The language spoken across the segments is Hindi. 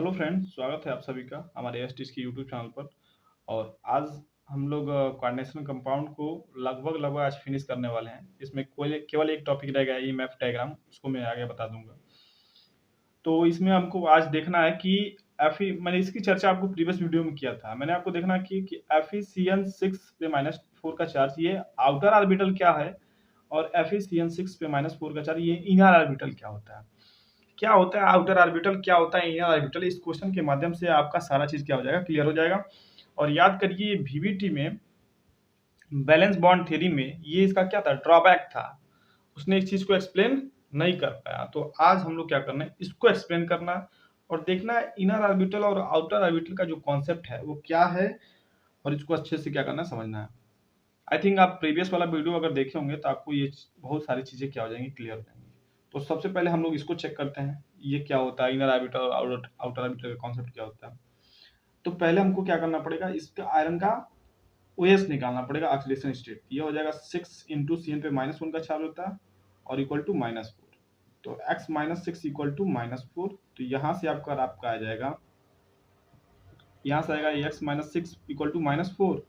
हेलो फ्रेंड्स, स्वागत है आप सभी का हमारे एसटीज की यूट्यूब चैनल पर। और आज हम लोग कोऑर्डिनेशन कंपाउंड को लगभग आज फिनिश करने वाले हैं। इसमें कोई केवल एक टॉपिक रह गया है, ईएमएफ डायग्राम, उसको मैं आगे बता दूंगा। तो इसमें हमको आज देखना है कि एफई मैंने इसकी चर्चा आपको प्रीवियस वीडियो में किया था। मैंने आपको देखना कि एफईसीएन 6 पे -4 का चार्ज ये आउटर ऑर्बिटल क्या है, और एफईसीएन 6 पे -4 का चार्ज ये इनर ऑर्बिटल क्या होता है। क्या होता है आउटर ऑर्बिटल, क्या होता है इनर ऑर्बिटल, इस क्वेश्चन के माध्यम से आपका सारा चीज क्या हो जाएगा, क्लियर हो जाएगा। और याद करिए वीवीटी में बैलेंस बॉन्ड थ्योरी में ये इसका क्या था, ड्रॉबैक था। उसने इस चीज को एक्सप्लेन नहीं कर पाया। तो आज हम लोग क्या करना है, इसको एक्सप्लेन करना है और देखना है इनर ऑर्बिटल और आउटर ऑर्बिटल का जो कॉन्सेप्ट है वो क्या है, और इसको अच्छे से क्या करना है, समझना है। आई थिंक आप प्रीवियस वाला वीडियो अगर देखे होंगे तो आपको ये बहुत सारी चीजें क्या हो जाएंगी, क्लियर हो जाएंगी। तो सबसे पहले हम लोग इसको चेक करते हैं, ये क्या होता है इनर ऑर्बिटल और आउटर ऑर्बिटल का कॉन्सेप्ट क्या होता है। तो पहले हमको क्या करना पड़ेगा, इसका आयरन का ओएस निकालना पड़ेगा, ऑक्सीडेशन स्टेट। ये हो जाएगा 6 इंटू सीएन पे -1 का चार्ज होता है और इक्वल टू -4। तो x-6 इक्वल टू -4। तो यहाँ से आपका आ जाएगा, यहाँ से आएगा x-6 इक्वल टू -4।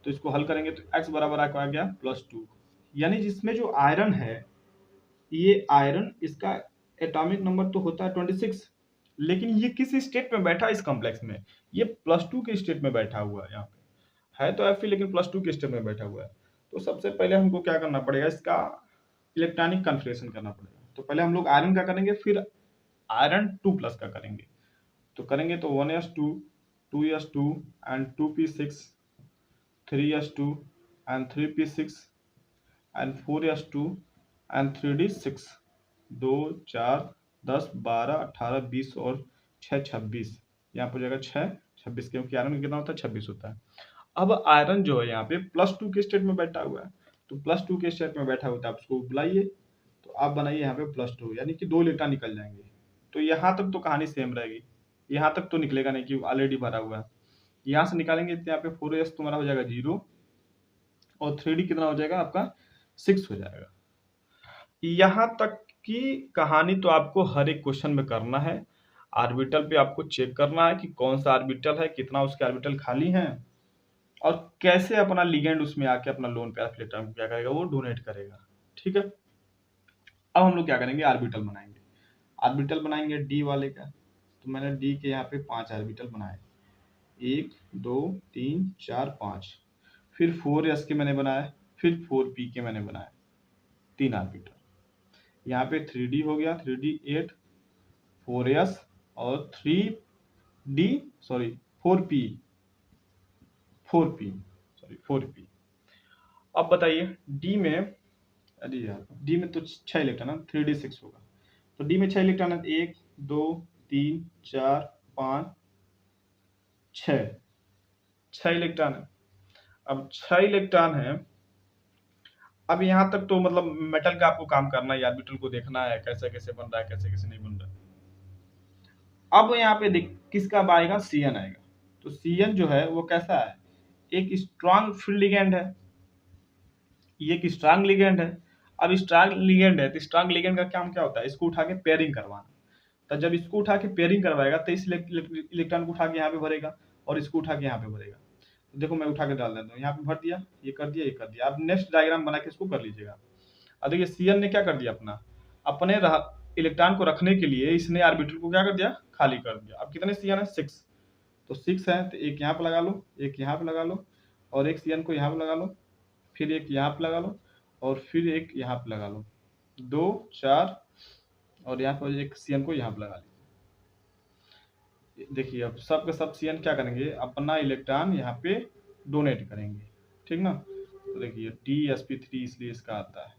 तो इसको हल करेंगे तो x बराबर आ गया +2। यानी जिसमें जो आयरन है, ये आयरन, इसका एटॉमिक नंबर तो होता है 26, लेकिन ये किस स्टेट में बैठा है इस कॉम्प्लेक्स में, ये +2 के स्टेट में बैठा हुआ है। यहाँ पे है तो Fe, लेकिन +2 के स्टेट में बैठा हुआ है। तो सबसे पहले हमको क्या करना पड़ेगा, इसका इलेक्ट्रॉनिक कन्फिग्रेशन करना पड़ेगा। तो पहले हम लोग आयरन का करेंगे, फिर आयरन 2+ का करेंगे। तो करेंगे तो 1s2, 2s2 and 2p6, 3s2 and 3p6 and 4s2 and 3d6। 2 4 10 12 18 20 और 6 26। यहाँ पर हो जाएगा 6 26, क्योंकि आयरन कितना होता है, 26 होता है। अब आयरन जो है यहाँ पे +2 के स्टेट में बैठा हुआ है। तो +2 के स्टेट में बैठा हुआ है, आप उसको बुलाइए। तो आप बनाइए यहाँ पे +2, यानी कि 2 इलेक्ट्रॉन निकल जाएंगे। तो यहाँ तक तो कहानी सेम रहेगी, यहाँ तक तो निकलेगा नहीं कि ऑलरेडी भरा हुआ है। यहाँ से निकालेंगे तो यहाँ पे 4s तुम्हारा हो जाएगा 0 और 3d कितना हो जाएगा आपका 6 हो जाएगा। यहाँ तक की कहानी तो आपको हर एक क्वेश्चन में करना है। ऑर्बिटल पे आपको चेक करना है कि कौन सा ऑर्बिटल है, कितना उसके ऑर्बिटल खाली हैं, और कैसे अपना लिगेंड उसमें आके अपना लोन पेयर ऑफ इलेक्ट्रॉन को क्या करेगा, वो डोनेट करेगा। ठीक है, अब हम लोग क्या करेंगे, ऑर्बिटल बनाएंगे। ऑर्बिटल बनाएंगे डी वाले का। तो मैंने डी के यहाँ पे 5 ऑर्बिटल बनाए, 1 2 3 4 5। फिर 4s के मैंने बनाए, फिर 4p के मैंने बनाए, 3 ऑर्बिटल। यहाँ पे 3d हो गया, 3d 8, 4s और 3d sorry 4p 4p sorry 4p। अब बताइए डी में, अरे यार डी में तो 6 इलेक्ट्रॉन है, 3d6 होगा। तो डी में 6 इलेक्ट्रॉन है, 1 2 3 4 5 6, 6 इलेक्ट्रॉन है। अब 6 इलेक्ट्रॉन है। अब यहाँ तक तो मतलब मेटल का आपको काम करना है, ऑर्बिटल को देखना है कैसे कैसे बन रहा है, कैसे कैसे नहीं बन रहा है। अब यहाँ पे देख किसका आएगा, सीएन आएगा। तो सीएन जो है वो कैसा है, एक स्ट्रॉन्ग फील्ड लिगेंड है, ये एक स्ट्रॉन्ग लिगेंड है। अब स्ट्रॉन्ग लिगेंड है तो स्ट्रॉन्ग लिगेंड का काम क्या होता है, इसको उठा के पेयरिंग करवाना। तो जब इसको उठा के पेयरिंग करवाएगा तो इस इलेक्ट्रॉन को उठा के यहाँ पे भरेगा और इसको उठा के यहाँ पे भरेगा। तो देखो मैं उठा के डाल देता हूँ, यहाँ पे भर दिया, ये कर दिया, ये कर दिया। अब नेक्स्ट डायग्राम बना के इसको कर लीजिएगा। अब देखिए सीएन ने क्या कर दिया, अपने इलेक्ट्रॉन को रखने के लिए इसने ऑर्बिटल को क्या कर दिया, खाली कर दिया। अब कितने सीएन है, 6। तो 6 है तो एक यहाँ पे लगा लो, एक यहाँ पे लगा लो, और एक सीएन को यहाँ पे लगा लो, फिर एक यहाँ पे लगा लो, और फिर एक यहाँ पे लगा लो। 2 4 और यहाँ पर एक सीएन को यहाँ पे लगा लीजिए। देखिए अब सब के सब सीएन क्या करेंगे, अपना इलेक्ट्रॉन यहाँ पे डोनेट करेंगे। ठीक ना। तो देखिए DsP3 इसलिए इसका आता है।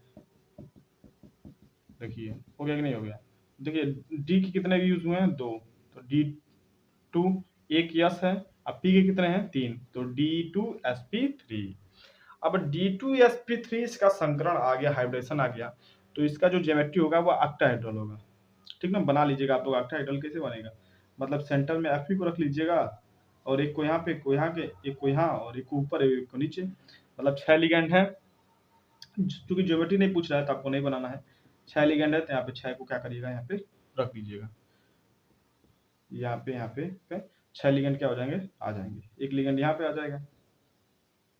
देखिए हो गया कि नहीं हो गया। देखिए डी के कितने यूज हुए हैं, 2। तो D2 एक यस है। अब पी के कितने हैं, 3। तो D2sp3। अब D2sp3 इसका संकरण आ गया, हाइब्रिडेशन आ गया। तो इसका जो ज्योमेट्री होगा वो ऑक्टाहेड्रल होगा। ठीक ना, बना लीजिएगा आप लोग। ऑक्टाहेड्रल कैसे बनेगा, मतलब सेंटर में Fe को रख लीजिएगा, और एक को यहाँ पे, एक को यहाँ के, एक को यहाँ, और एक को ऊपर, एक को नीचे। मतलब 6 लिगेंड है। क्योंकि ज्योमेट्री नहीं पूछ रहा है तो आपको नहीं बनाना है। 6 लिगेंड है तो यहाँ पे 6 को क्या करिएगा, यहाँ पे रख दीजिएगा। यहाँ पे 6 लिगेंड क्या हो जाएंगे, आ जाएंगे। एक लिगेंड यहाँ पे आ जाएगा,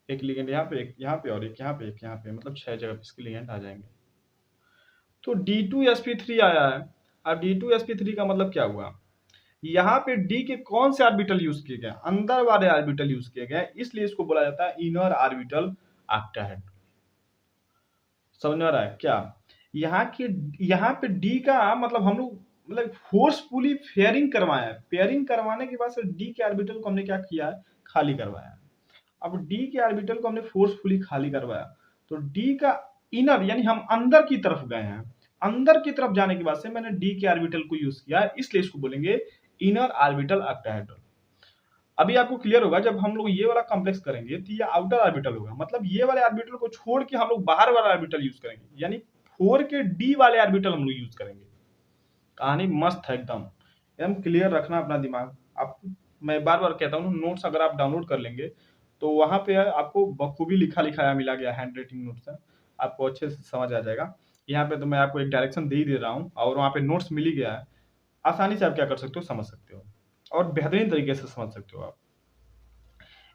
एक लिगेंड यहाँ पे, एक यहाँ पे और एक यहाँ पे, एक यहाँ पे, मतलब 6 जगह पे इसके लिगेंड आ जाएंगे। तो D2sp3 आया है। अब D2sp3 का मतलब क्या हुआ, यहाँ पे D के कौन से ऑर्बिटल यूज किए गए, अंदर वाले ऑर्बिटल यूज किए गए, इसलिए इसको बोला जाता है इनर ऑर्बिटल ऑक्टाहेड्रल। समझ में आ रहा है क्या? यहाँ पे D का मतलब हम लोग मतलब फोर्सफुली फेयरिंग करवाया है। पेयरिंग करवाने के बाद से D के ऑर्बिटल को हमने क्या किया है, खाली करवाया है। अब D के ऑर्बिटल को हमने फोर्सफुली खाली करवाया, तो D का इनर यानी हम अंदर की तरफ गए हैं। अंदर की तरफ जाने के बाद से मैंने D के ऑर्बिटल को यूज किया है, इसलिए इसको बोलेंगे इनर ऑर्बिटल ऑक्टाहेड्रल। अभी आपको क्लियर होगा, जब हम लोग ये वाला कॉम्प्लेक्स करेंगे तो ये आउटर ऑर्बिटल होगा, मतलब ये वाले ऑर्बिटल को छोड़ के हम लोग बाहर वाला ऑर्बिटल यूज करेंगे, यानी 4 के D वाले ऑर्बिटल हम लोग यूज करेंगे। कहानी मस्त है एकदम, एकदम क्लियर रखना अपना दिमाग। आप, मैं बार बार कहता हूँ, नोट्स अगर आप डाउनलोड कर लेंगे तो वहां पे आपको बखूबी लिखा लिखाया मिला गया हैंड राइटिंग नोट्स है, आपको अच्छे से समझ आ जाएगा। यहाँ पे तो मैं आपको एक डायरेक्शन दे ही दे रहा हूँ और वहाँ पे नोट्स मिल ही गया है, आसानी से आप क्या कर सकते हो, समझ सकते हो और बेहतरीन तरीके से समझ सकते हो आप।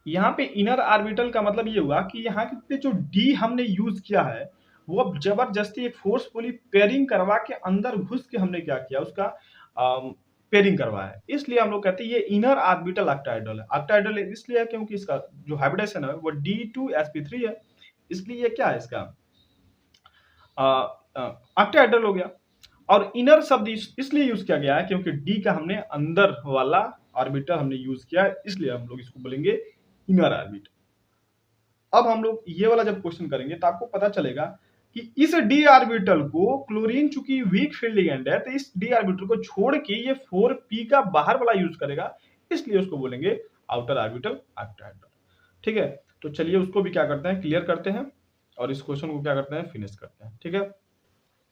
यहाँ पे इनर ऑर्बिटल का मतलब ये हुआ कि यहाँ पे जो डी हमने यूज किया है वो अब जबरदस्ती एक फोर्सफुली पेयरिंग करवा के अंदर घुस के हमने क्या किया, उसका पेयरिंग करवाया है। इसलिए हम लोग कहते हैं ये इनर ऑर्बिटल ऑक्टाहेड्रल है। ऑक्टाहेड्रल इसलिए है क्योंकि इसका जो हाइब्रिडेशन है वो D2sp3 है, इसलिए ये क्या है, इसका ऑक्टाहेड्रल हो गया। और इनर शब्द इसलिए यूज किया गया है क्योंकि डी का हमने अंदर वाला ऑर्बिटल हमने यूज किया है, इसलिए हम लोग इसको बोलेंगे इनर ऑर्बिटल। अब हम लोग ये वाला जब क्वेश्चन करेंगे तो आपको पता चलेगा कि इस डी ऑर्बिटल को क्लोरीन चूंकि वीक फील्ड लिगेंड है, तो इस डी ऑर्बिटल को छोड़ के ये 4p का बाहर वाला यूज करेगा, इसलिए उसको बोलेंगे आउटर ऑर्बिटल ऑक्टाहेड्रल। ठीक है, तो चलिए उसको भी क्या करते हैं, क्लियर करते हैं और इस क्वेश्चन को क्या करते हैं, फिनिश करते हैं। ठीक है,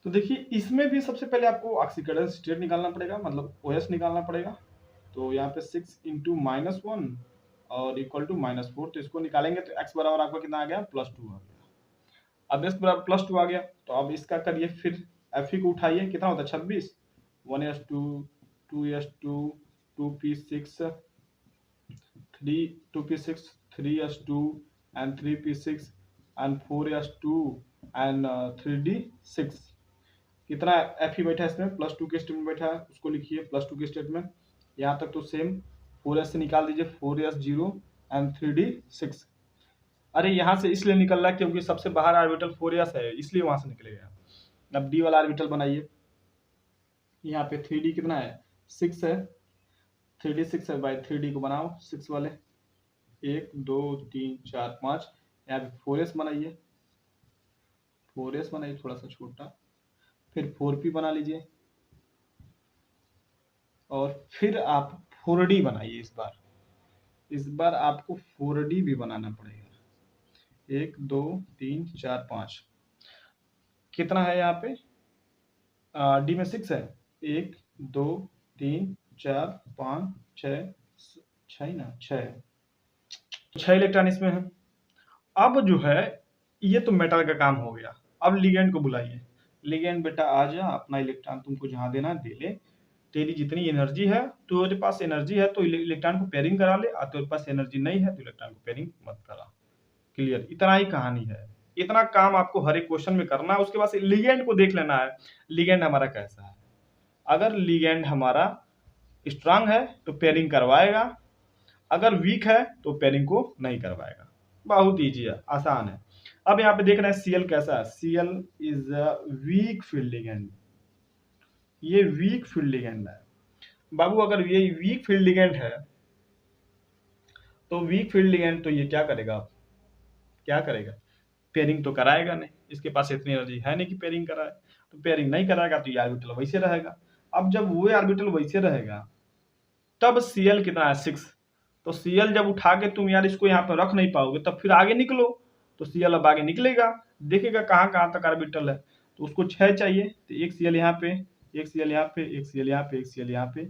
तो देखिए इसमें भी सबसे पहले आपको ऑक्सीकरण स्टेट निकालना पड़ेगा, मतलब OS निकालना पड़ेगा। तो यहाँ पे 6 इंटू -1 और इक्वल टू -4, तो इसको निकालेंगे तो x बराबर आपका कितना आ गया, +2 आ गया। अब x बराबर +2 आ गया तो अब इसका करिए फिर Fe को उठाइए, कितना होता है 26, 1s2 2s2 2p6 2p6 3s2 and 3p6 and 4s2 and 3d6। कितना Fe बैठा है इसमें, +2 के स्टेट में बैठा है, उसको लिखिए +2 के स्टेट में। यहाँ तक तो सेम, 4s से निकाल दीजिए, 4s0 एंड 3d6। अरे यहाँ से इसलिए निकल रहा है क्योंकि सबसे बाहर ऑर्बिटल 4s है, इसलिए वहां से निकलेगा। अब डी वाला ऑर्बिटल बनाइए, यहाँ पे 3d कितना है, 6 है, 3d6 है, बाई 3d को बनाओ 6 वाले, 1 2 3 4 5। यहाँ पे 4s बनाइए, 4s बनाइए थोड़ा सा छोटा, फिर 4p बना लीजिए और फिर आप 4d बनाइए। इस बार आपको 4d भी बनाना पड़ेगा, 1 2 3 4 5। कितना है यहाँ पे, डी में 6 है, 1 2 3 4 5 6 6 ही ना, 6 है, 6 इलेक्ट्रॉन इसमें है। अब जो है ये तो मेटल का काम हो गया, अब लिगेंड को बुलाइए। लिगेंड बेटा आ जा, अपना इलेक्ट्रॉन तुमको जहां देना दे ले, तेरी जितनी एनर्जी है, तो तेरे पास एनर्जी है तो इलेक्ट्रॉन को पेयरिंग करा ले, और तेरे पास एनर्जी नहीं है तो इलेक्ट्रॉन को पेयरिंग मत करा। क्लियर, इतना ही कहानी है। इतना काम आपको हर एक क्वेश्चन में करना है, उसके बाद लिगेंड को देख लेना है, लिगेंड हमारा कैसा है। अगर लिगेंड हमारा स्ट्रांग है तो पेयरिंग करवाएगा, अगर वीक है तो पेयरिंग को नहीं करवाएगा। बहुत ईजी है, आसान है। अब यहाँ पे देख रहे हैं सीएल कैसा है, CL is a weak field ligand. ये वीक फील्ड लिगेंड है बाबू। अगर ये वीक फील्ड लिगेंड है तो वीक फील्ड लिगेंड तो ये क्या करेगा, क्या करेगा, पेयरिंग तो कराएगा नहीं, इसके पास इतनी एनर्जी है नहीं कि पेयरिंग कराए, तो पेयरिंग नहीं कराएगा तो ये ऑर्बिटल वैसे रहेगा। अब जब वो ऑर्बिटल वैसे रहेगा तब सीएल कितना है, 6। तो सीएल जब उठा के तुम यार इसको यहाँ पे रख नहीं पाओगे, तब फिर आगे निकलो, तो सीएल अब आगे निकलेगा, देखेगा कहाँ कहाँ तक ऑर्बिटल है, तो उसको 6 चाहिए, तो एक सीएल यहाँ पे, एक सीएल यहाँ पे, एक सीएल यहाँ पे, एक सीएल यहाँ पे,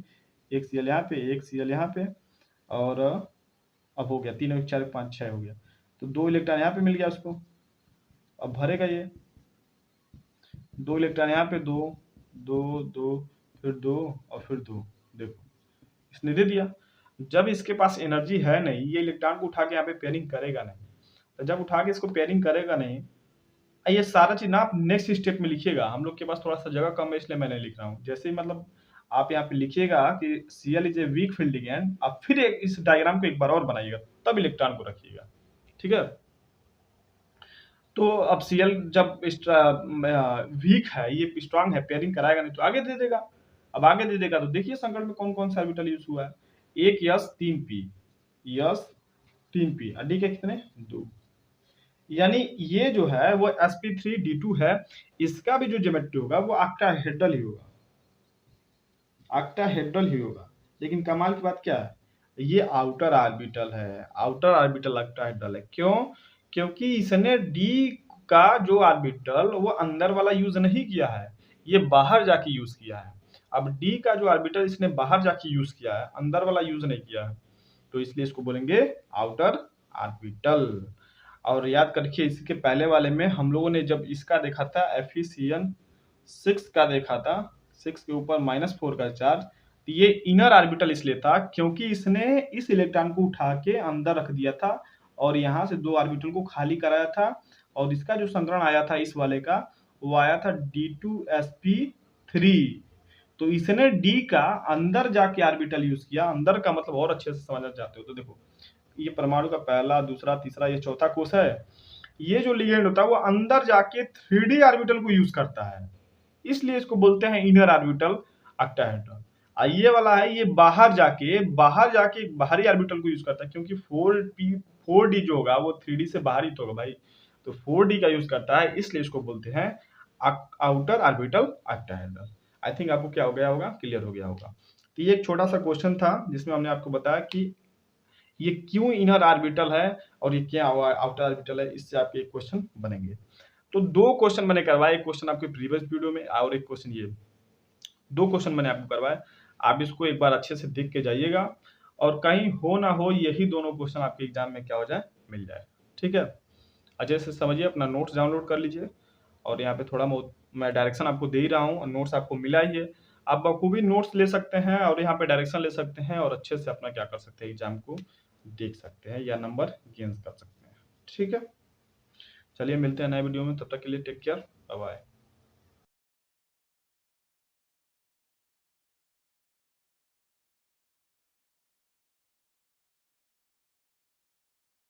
एक सीएल यहाँ पे, एक सीएल यहाँ पे, और अब हो गया 3 4 5 6 हो गया, तो 2 इलेक्ट्रॉन यहाँ पे मिल गया उसको। अब भरेगा ये 2 इलेक्ट्रॉन यहाँ पे, 2 2 2 फिर 2 और फिर 2, देखो इसने दे दिया। जब इसके पास एनर्जी है नहीं, ये इलेक्ट्रॉन को उठा के यहाँ पे पेयरिंग करेगा नहीं। तो जब उठा के इसको पेयरिंग करेगा नहीं, ये सारा चीज ना आप नेक्स्ट स्टेप में लिखिएगा। हम लोग के पास थोड़ा सा जगह कम है, इसलिए मैं नहीं लिख रहा हूँ। जैसे ही मतलब आप यहाँ पे लिखिएगा कि Cl is a week field ligand, आप फिर इस डायग्राम को एक बार और बनाइएगा, तब इलेक्ट्रॉन को रखिएगा, ठीक है। तो अब Cl जब वीक है, ये स्ट्रांग है, पेयरिंग कराएगा नहीं तो आगे दे देगा। अब आगे दे देगा तो देखिए संकट में कौन कौन सा ऑर्बिटल यूज हुआ है। एक yes 3p, yes 3p, D के कितने 2, यानी ये जो है वो sp3d2 है। इसका भी जो ज्योमेट्री होगा वो ऑक्टाहेड्रल ही होगा, ऑक्टाहेड्रल ही होगा। लेकिन कमाल की बात क्या है, ये आउटर ऑर्बिटल है, आउटर ऑर्बिटल ऑक्टाहेड्रल है। क्यों? क्योंकि इसने डी का जो ऑर्बिटल वो अंदर वाला यूज नहीं किया है, ये बाहर जाके यूज किया है। अब डी का जो ऑर्बिटल इसने बाहर जाके यूज किया है, अंदर वाला यूज नहीं किया है, तो इसलिए इसको बोलेंगे आउटर ऑर्बिटल। और याद करके इसके पहले वाले में हम लोगों ने जब इसका देखा था Fe6 का देखा था, 6 के ऊपर -4 का चार्ज, तो ये इनर ऑर्बिटल इसलिए था क्योंकि इसने इस इलेक्ट्रॉन को उठा के अंदर रख दिया था और यहाँ से 2 ऑर्बिटल को खाली कराया था। और इसका जो संकरण आया था इस वाले का, वो आया था D2sp3। तो इसने डी का अंदर जाके ऑर्बिटल यूज किया। अंदर का मतलब और अच्छे से समझना चाहते हो तो देखो, ये परमाणु का पहला, दूसरा, तीसरा, ये चौथा कोष है। ये जो लिगेंड होता है वो अंदर जाके 3D ऑर्बिटल को यूज करता है, इसलिए इसको बोलते हैं इनर ऑर्बिटल ऑक्टाहेड्रल। ये वाला है, ये बाहर जाके बाहरी ऑर्बिटल को यूज करता है, क्योंकि 4D जो होगा वो 3D से बाहर ही तो होगा भाई, तो 4D का यूज करता है, इसलिए इसको बोलते हैं outer orbital octahedral. I think आपको क्या हो गया होगा, क्लियर हो गया होगा। तो ये एक छोटा सा क्वेश्चन था जिसमें हमने आपको बताया कि ये क्यों इनर ऑर्बिटल है और ये क्या आउटर ऑर्बिटल है, इससे आपके एक क्वेश्चन बनेंगे। तो 2 क्वेश्चन मैंने करवाए, एक क्वेश्चन आपके प्रीवियस वीडियो में और एक क्वेश्चन ये, 2 क्वेश्चन मैंने आपको करवाए। आप इसको एक बार अच्छे से देख के जाइएगा और कहीं हो ना हो यही दोनों क्वेश्चन आपके एग्जाम में क्या हो जाए, मिल जाए, ठीक है। अच्छे से समझिए, अपना नोट्स डाउनलोड कर लीजिए और यहाँ पे थोड़ा मैं डायरेक्शन आपको दे ही रहा हूँ, नोट्स आपको मिला ही है। आप बखूबी नोट्स ले सकते हैं और यहाँ पे डायरेक्शन ले सकते हैं और अच्छे से अपना क्या कर सकते हैं, एग्जाम को देख सकते हैं या नंबर गेन कर सकते हैं, ठीक है। चलिए मिलते हैं नए वीडियो में, तब तक के लिए टेक केयर, बाय बाय।